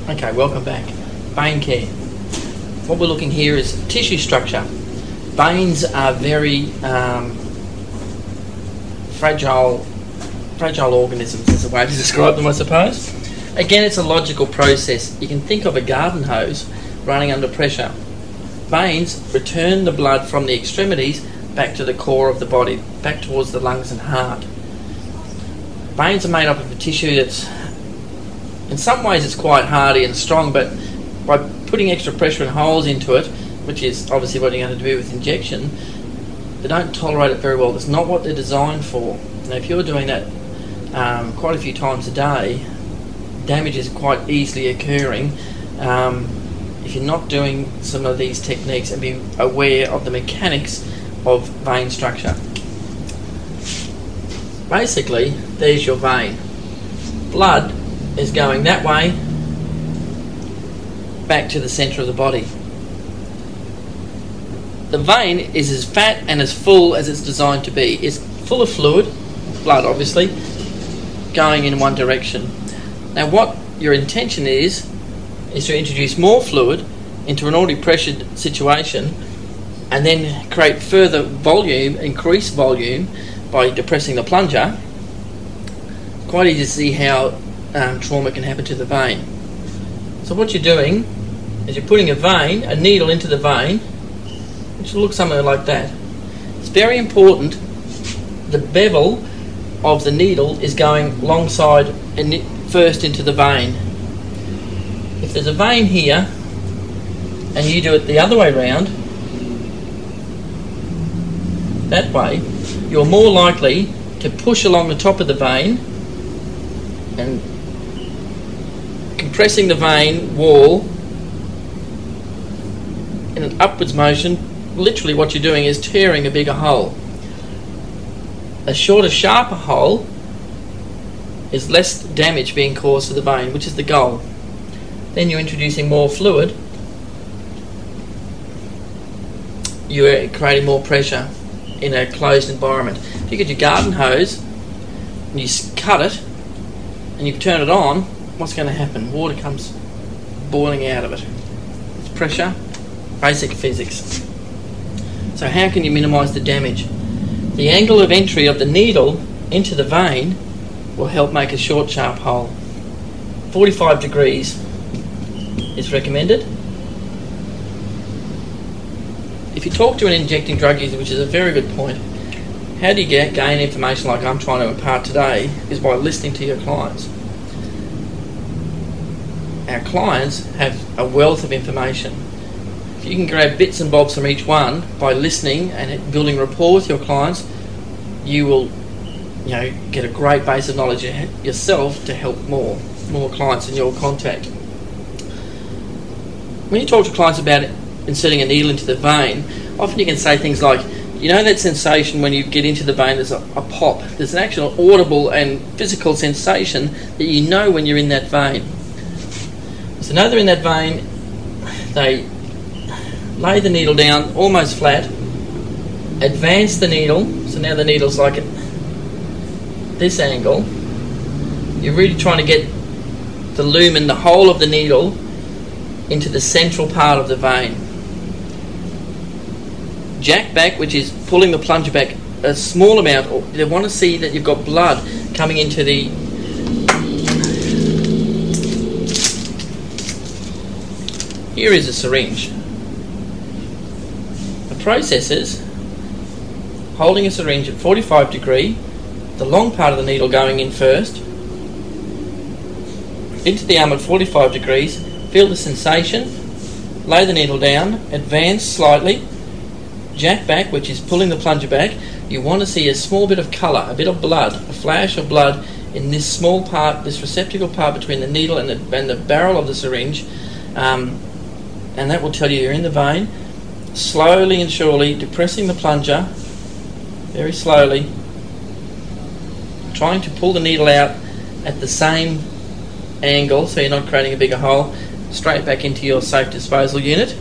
Okay, welcome back. Veincare. What we're looking here is tissue structure. Veins are very fragile organisms, is the way to describe them, I suppose. Again, it's a logical process. You can think of a garden hose running under pressure. Veins return the blood from the extremities back to the core of the body, back towards the lungs and heart. Veins are made up of a tissue that's, in some ways, it's quite hardy and strong, but by putting extra pressure and holes into it, which is obviously what you're going to do with injection, they don't tolerate it very well. That's not what they're designed for. Now, if you're doing that quite a few times a day, damage is quite easily occurring. If you're not doing some of these techniques and be aware of the mechanics of vein structure. Basically, there's your vein. Blood is going that way back to the centre of the body. The vein is as fat and as full as it's designed to be. It's full of fluid, blood obviously, going in one direction. Now what your intention is to introduce more fluid into an already pressured situation and then create further volume, increase volume by depressing the plunger. Quite easy to see how trauma can happen to the vein. So what you're doing is you're putting a needle into the vein, which will look something like that. It's very important the bevel of the needle is going alongside and first into the vein. If there's a vein here and you do it the other way round, that way, you're more likely to push along the top of the vein and compressing the vein wall in an upwards motion. Literally what you're doing is tearing a bigger hole. A shorter, sharper hole is less damage being caused to the vein, which is the goal. Then you're introducing more fluid, you're creating more pressure in a closed environment. If you get your garden hose and you cut it and you turn it on, what's going to happen? Water comes boiling out of it. It's pressure, basic physics. So how can you minimise the damage? The angle of entry of the needle into the vein will help make a short, sharp hole. 45 degrees is recommended. If you talk to an injecting drug user, which is a very good point, how do you gain information like I'm trying to impart today, is by listening to your clients. Our clients have a wealth of information. If you can grab bits and bobs from each one by listening and building rapport with your clients, you will get a great base of knowledge yourself to help more clients in your contact. When you talk to clients about inserting a needle into the vein, often you can say things like, you know that sensation when you get into the vein, there's a pop. There's an actual audible and physical sensation that you know when you're in that vein. So now they're in that vein, they lay the needle down almost flat, advance the needle, so now the needle's like at this angle. You're really trying to get the lumen, the whole of the needle, into the central part of the vein. Jack back, which is pulling the plunger back a small amount. They want to see that you've got blood coming into the Here is a syringe. The process is holding a syringe at 45 degree, the long part of the needle going in first, into the arm at 45 degrees, feel the sensation, lay the needle down, advance slightly, jack back, which is pulling the plunger back. You want to see a small bit of colour, a bit of blood, a flash of blood in this small part, this receptacle part between the needle and the barrel of the syringe, and that will tell you you're in the vein. Slowly and surely depressing the plunger, very slowly, trying to pull the needle out at the same angle so you're not creating a bigger hole, straight back into your safe disposal unit.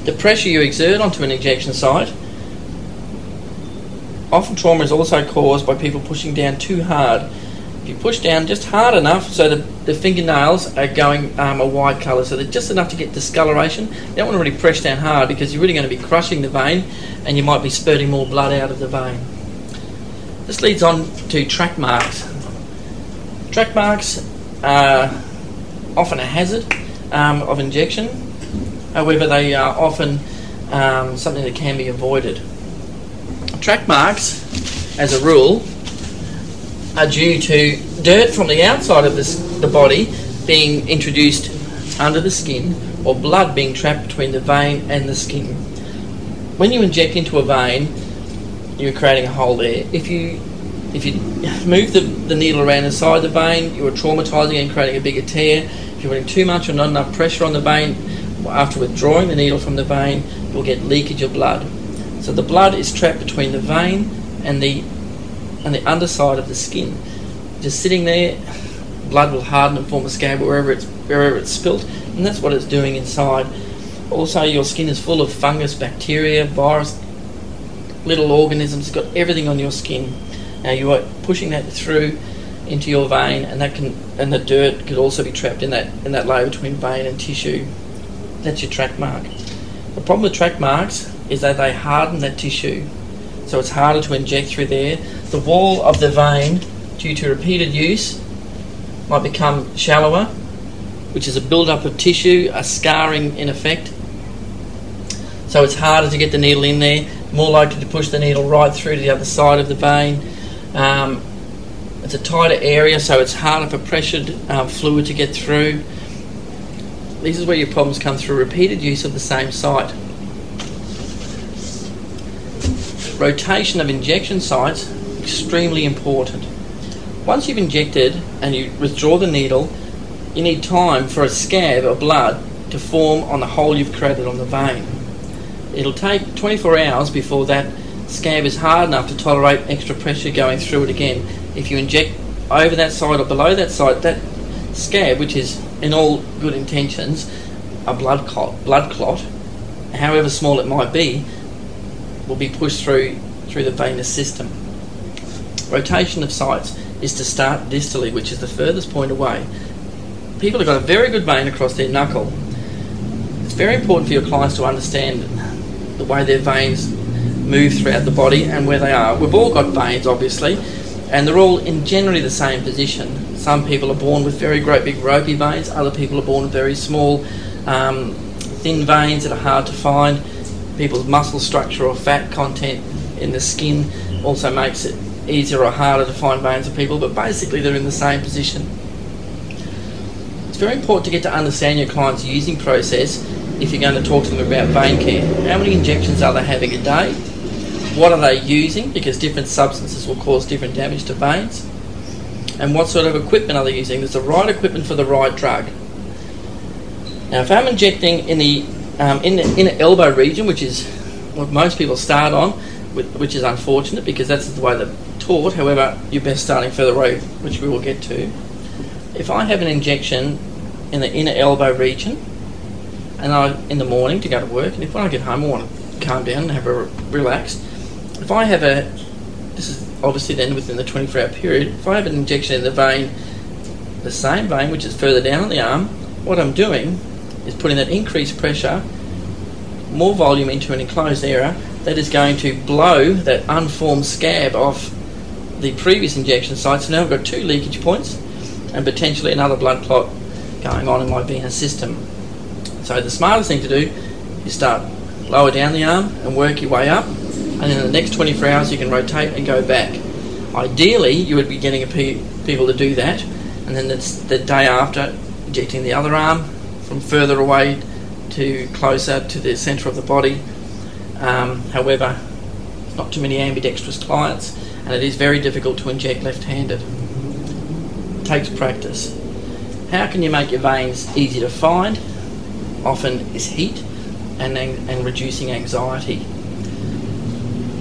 The pressure you exert onto an injection site. Often trauma is also caused by people pushing down too hard. If you push down just hard enough so the fingernails are going a white colour, so they're just enough to get discoloration. You don't want to really press down hard because you're really going to be crushing the vein and you might be spurting more blood out of the vein. This leads on to track marks. Track marks are often a hazard of injection, however they are often something that can be avoided. Track marks, as a rule, are due to dirt from the outside of the body being introduced under the skin, or blood being trapped between the vein and the skin. When you inject into a vein, you're creating a hole there. If you move the needle around inside the vein, you are traumatising and creating a bigger tear. If you're putting too much or not enough pressure on the vein, after withdrawing the needle from the vein, you'll get leakage of blood. So the blood is trapped between the vein and the underside of the skin. Just sitting there, blood will harden and form a scab wherever it's spilt, and that's what it's doing inside. Also, your skin is full of fungus, bacteria, virus, little organisms. It's got everything on your skin. Now you are pushing that through into your vein, and the dirt could also be trapped in that layer between vein and tissue. That's your track mark. The problem with track marks is that they harden that tissue, so it's harder to inject through there. The wall of the vein, due to repeated use, might become shallower, which is a build-up of tissue, a scarring in effect. So it's harder to get the needle in there, more likely to push the needle right through to the other side of the vein. It's a tighter area, so it's harder for pressured fluid to get through. This is where your problems come through repeated use of the same site. Rotation of injection sites, extremely important. Once you've injected and you withdraw the needle, you need time for a scab of blood to form on the hole you've created on the vein. It'll take 24 hours before that scab is hard enough to tolerate extra pressure going through it again. If you inject over that side or below that side, that scab, which is in all good intentions a blood clot, however small it might be, will be pushed through the venous system. Rotation of sites is to start distally, which is the furthest point away. People have got a very good vein across their knuckle. It's very important for your clients to understand the way their veins move throughout the body and where they are. We've all got veins, obviously, and they're all in generally the same position. Some people are born with very great big ropey veins, other people are born with very small thin veins that are hard to find. People's muscle structure or fat content in the skin also makes it easier or harder to find veins of people, but basically they're in the same position. It's very important to get to understand your client's using process if you're going to talk to them about Veincare. How many injections are they having a day? What are they using? Because different substances will cause different damage to veins. And what sort of equipment are they using? There's the right equipment for the right drug. Now, if I'm injecting in the inner elbow region, which is what most people start on, which is unfortunate because that's the way they're taught. However, you're best starting further away, which we will get to. If I have an injection in the inner elbow region, and in the morning to go to work, and if when I get home I want to calm down and have a relax, if I have this is obviously then within the 24-hour period, if I have an injection in the vein, the same vein which is further down on the arm, what I'm doing is putting that increased pressure, more volume into an enclosed area that is going to blow that unformed scab off the previous injection site. So now I've got two leakage points and potentially another blood clot going on in my venous system. So the smartest thing to do is start lower down the arm and work your way up, and in the next 24 hours you can rotate and go back. Ideally you would be getting people to do that, and then the day after injecting the other arm from further away to closer to the centre of the body. However, not too many ambidextrous clients, and it is very difficult to inject left-handed. It takes practice. How can you make your veins easy to find? Often is heat and reducing anxiety.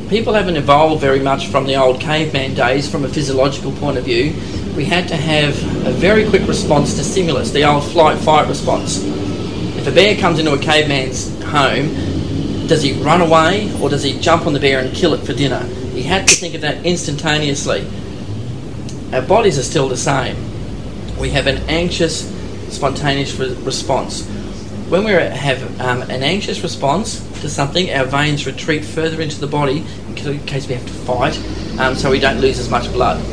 People haven't evolved very much from the old caveman days from a physiological point of view. We had to have a very quick response to stimulus, the old flight-fight response. If a bear comes into a caveman's home, does he run away or does he jump on the bear and kill it for dinner? He had to think of that instantaneously. our bodies are still the same. We have an anxious, spontaneous response. When we have an anxious response to something, our veins retreat further into the body in case we have to fight, so we don't lose as much blood.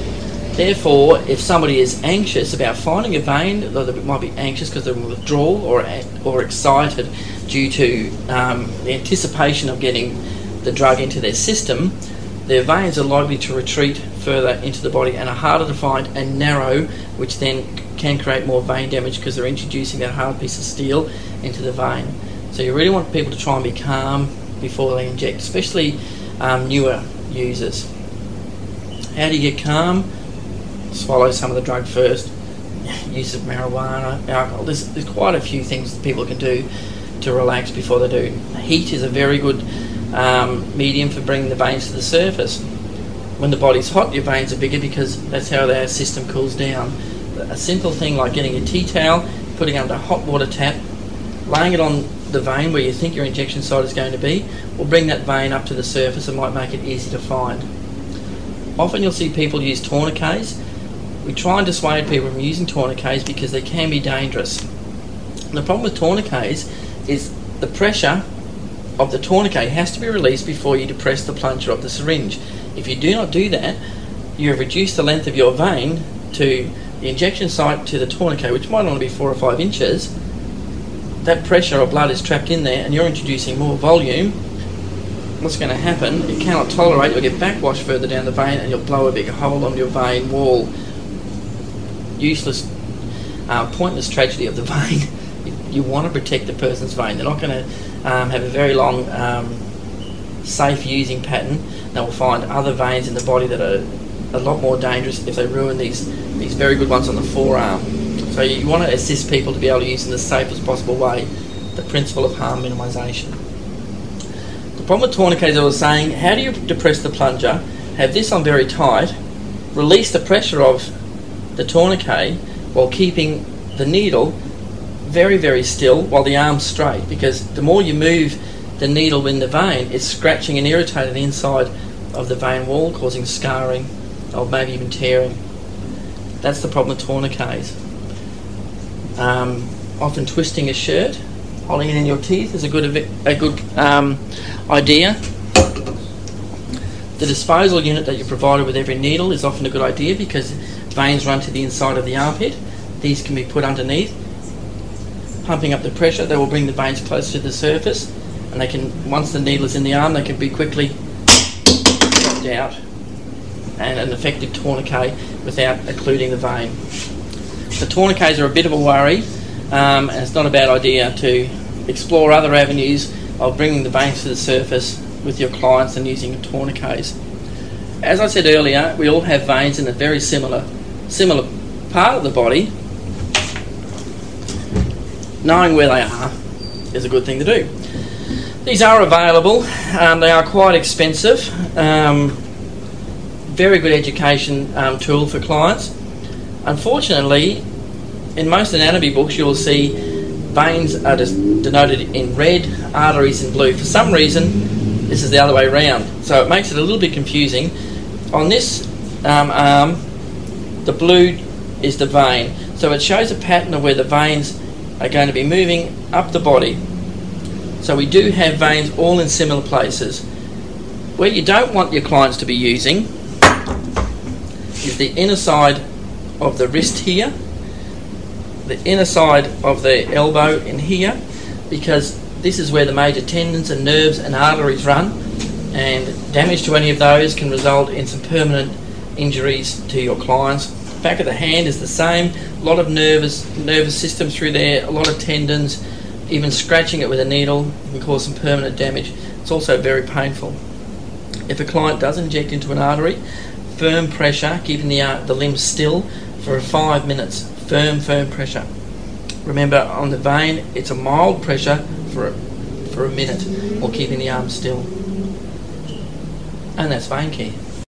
Therefore, if somebody is anxious about finding a vein, though they might be anxious because they're in withdrawal or excited due to the anticipation of getting the drug into their system, their veins are likely to retreat further into the body and are harder to find and narrow, which then can create more vein damage because they're introducing that hard piece of steel into the vein. So you really want people to try and be calm before they inject, especially newer users. How do you get calm? Swallow some of the drug first. Use of marijuana, alcohol. There's quite a few things that people can do to relax before they do. Heat is a very good medium for bringing the veins to the surface. When the body's hot, your veins are bigger because that's how their system cools down. A simple thing like getting a tea towel, putting it under a hot water tap, laying it on the vein where you think your injection site is going to be, will bring that vein up to the surface and might make it easy to find. Often you'll see people use tourniquets. We try and dissuade people from using tourniquets because they can be dangerous. And the problem with tourniquets is the pressure of the tourniquet has to be released before you depress the plunger of the syringe. If you do not do that, you have reduced the length of your vein to the injection site to the tourniquet, which might only be 4 or 5 inches. That pressure of blood is trapped in there and you're introducing more volume. What's going to happen, it cannot tolerate, you'll get backwash further down the vein and you'll blow a big hole on your vein wall. Useless, pointless tragedy of the vein. You want to protect the person's vein. They're not going to have a very long, safe using pattern. They will find other veins in the body that are a lot more dangerous if they ruin these very good ones on the forearm. So you want to assist people to be able to use in the safest possible way, the principle of harm minimisation. The problem with tourniquets, as I was saying, how do you depress the plunger, have this on very tight, release the pressure of the tourniquet while keeping the needle very, very still while the arm's straight, because the more you move the needle in the vein, it's scratching and irritating the inside of the vein wall, causing scarring or maybe even tearing. That's the problem with tourniquets. Often twisting a shirt, holding it in your teeth is a good idea. The disposal unit that you're provided with every needle is often a good idea because veins run to the inside of the armpit. These can be put underneath, pumping up the pressure. They will bring the veins close to the surface, and they can, once the needle is in the arm, they can be quickly dropped out and an effective tourniquet without occluding the vein. The tourniquets are a bit of a worry, and it's not a bad idea to explore other avenues of bringing the veins to the surface with your clients and using tourniquets. As I said earlier, we all have veins in a very similar part of the body. Knowing where they are is a good thing to do. These are available. They are quite expensive. Very good education tool for clients. Unfortunately, in most anatomy books you'll see veins are just denoted in red, arteries in blue. For some reason, this is the other way around, so it makes it a little bit confusing. On this arm, the blue is the vein, so it shows a pattern of where the veins are going to be moving up the body. So we do have veins all in similar places. Where you don't want your clients to be using is the inner side of the wrist here, the inner side of the elbow in here, because this is where the major tendons and nerves and arteries run, and damage to any of those can result in some permanent injuries to your clients. Back of the hand is the same, a lot of nervous system through there, a lot of tendons. Even scratching it with a needle can cause some permanent damage. It's also very painful. If a client does inject into an artery, firm pressure, keeping the limb still for 5 minutes. Firm pressure. Remember, on the vein, it's a mild pressure for a minute, or keeping the arm still. And that's Veincare.